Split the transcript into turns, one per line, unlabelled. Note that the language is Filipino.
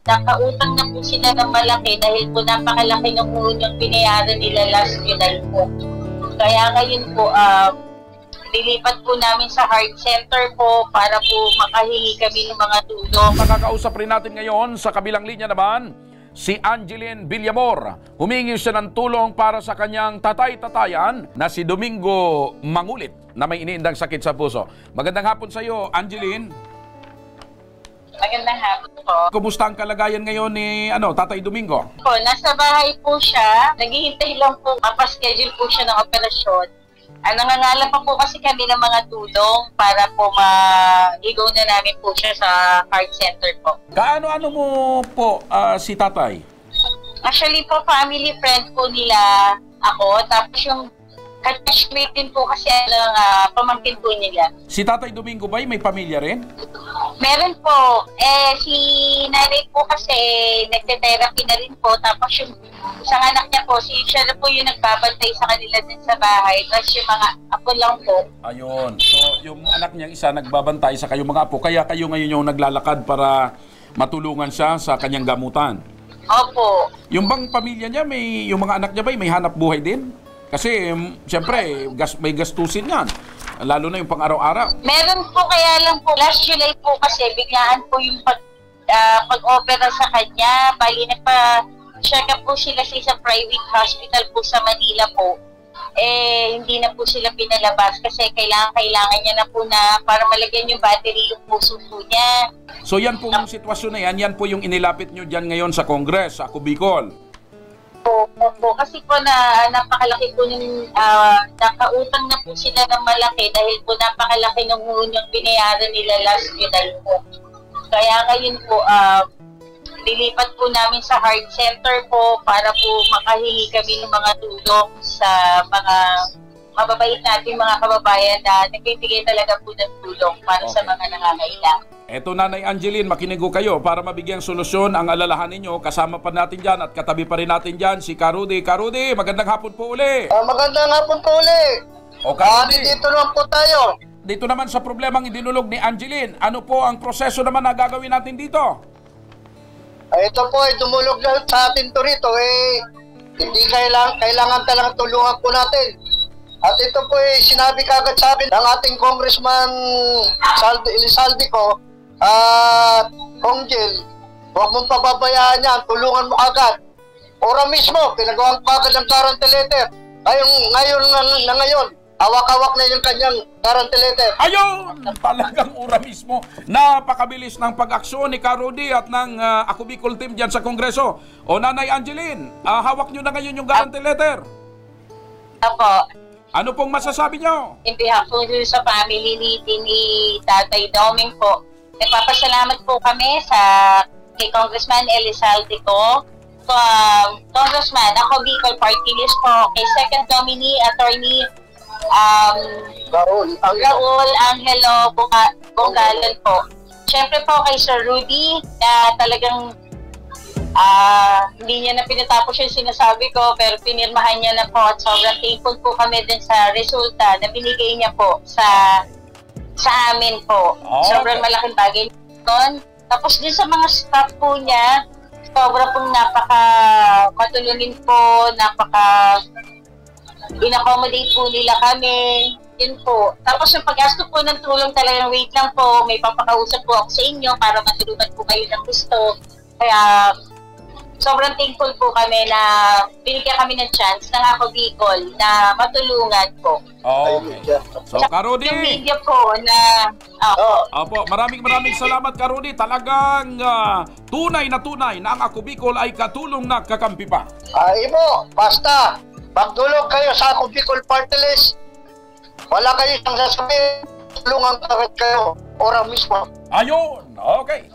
nakautang na po sila ng malaki dahil po napakalaki ng unang binayaran nila last July po. Kaya ngayon po, nilipat po namin sa heart center po para po makahingi kami ng mga tulong.
Makakausap rin natin ngayon sa kabilang linya naman si Angeline Villamor. Humingi siya ng tulong para sa kanyang tatay-tatayan na si Domingo Mangulit na may iniindang sakit sa puso. Magandang hapon sa iyo, Angeline.
Magandang hapon po.
Kumusta ang kalagayan ngayon ni Tatay Domingo?
Po, nasa bahay po siya. Naghihintay lang po, mapaschedule po siya ng operasyon. Nangangalan pa po kasi kami ng mga tulong para po ma-go na namin po siya sa heart center po.
Kaano-ano mo po si tatay?
Actually po, family friend po nila ako. Tapos yung catchmate din po kasi pamangkin po nila.
Si Tatay Domingo ba may pamilya rin?
Meron po. Si nanay po kasi nagte-therapy na rin po. Tapos yung isang anak niya po, siya na po yung nagbabantay sa kanila din sa bahay. Tapos yung mga apo lang po.
Ayun. So, yung anak niyang isa nagbabantay sa kayong mga apo. Kaya kayo ngayon yung naglalakad para matulungan siya sa kanyang gamutan.
Opo.
Yung bang pamilya niya, yung mga anak niya ba may hanap buhay din? Kasi, siyempre, may gastusin yan. Lalo na yung pang-araw-araw.
Meron po, kaya lang po, last July po kasi, biglaan po yung pag-opera sa kanya. Bali, nagpa-check up po sila sa isang private hospital po sa Manila po. Hindi na po sila pinalabas kasi kailangan niya na po na para malagyan yung battery yung puso po niya.
So, yan po yung sitwasyon na yan po yung inilapit nyo dyan ngayon sa Congress, sa Bicol.
Opo, kasi po napakalaki po ng nakautang na po sila ng malaki dahil po napakalaki ng unang binayaran nila last July po. Kaya ngayon po, nilipat po namin sa heart center po para po makahingi kami ng mga tulong sa mga mababait natin mga kababayan na nagbibigay talaga po ng tulong para sa mga nangangailangan.
Eto, Nanay Angeline, makinig kayo para mabigyang solusyon ang alalahan ninyo. Kasama pa natin dyan at katabi pa rin natin dyan si Karudi. Karudi, magandang hapon po uli.
Magandang hapon po uli.
O Karudi,
dito naman po tayo.
Dito naman sa problemang idinulog ni Angeline, ano po ang proseso naman na gagawin natin dito?
Ito po ay dumulog na sa atin to rito. Hindi kailangan talagang tulungan po natin. At ito po ay sinabi kagad sa akin ng ating Congressman Elizalde ko at Congjel, huwag mong pababayaan yan, tulungan mo agad. Ora mismo, pinagawa ko agad ng guarantee letter. Ngayon, hawak-hawak na yung kanyang guarantee letter.
Ayun! Talagang ura mismo. Napakabilis ng pag-aksyon ni Karudi at ng Ako Bicol team dyan sa Kongreso. O Nanay Angeline, hawak nyo na ngayon yung guarantee letter.
Opo.
Ano pong masasabi nyo?
In behalf po sa family ni Tatay Doming po, nagpapasalamat po kami kay Congressman Elizalde ko, Congressman Ako Bicol Party List po, kay Second Nominee Attorney Raul Angelo Bongalan po. Siyempre po kay Sir Rudy na talagang hindi niya na pinatapos yung sinasabi ko pero pinirmahan niya na po at sobrang thankful po kami din sa resulta na binigay niya po sa amin po.
Okay.
Sobrang malaking bagay doon. Tapos din sa mga staff po niya, sobrang pong matulungin po, in-accommodate po nila kami. Yun po. Tapos yung pag-asto po ng tulong talagang wait lang po, may papakausap po ako sa inyo para matulungan po kayo ng gusto. Kaya sobrang thankful po kami na binigyan kami ng chance ng Ako Bicol na matulungan po.
Okay. So, Karudi,
yung video po na
Opo, maraming salamat, Karudi. Talagang tunay na ang Ako Bicol ay katulong na kakampi pa.
Ibo, basta magdulog kayo sa Ako Bicol Party List. Wala kayo isang sasabihin, tulungan kayo ora mismo.
Ayun, okay.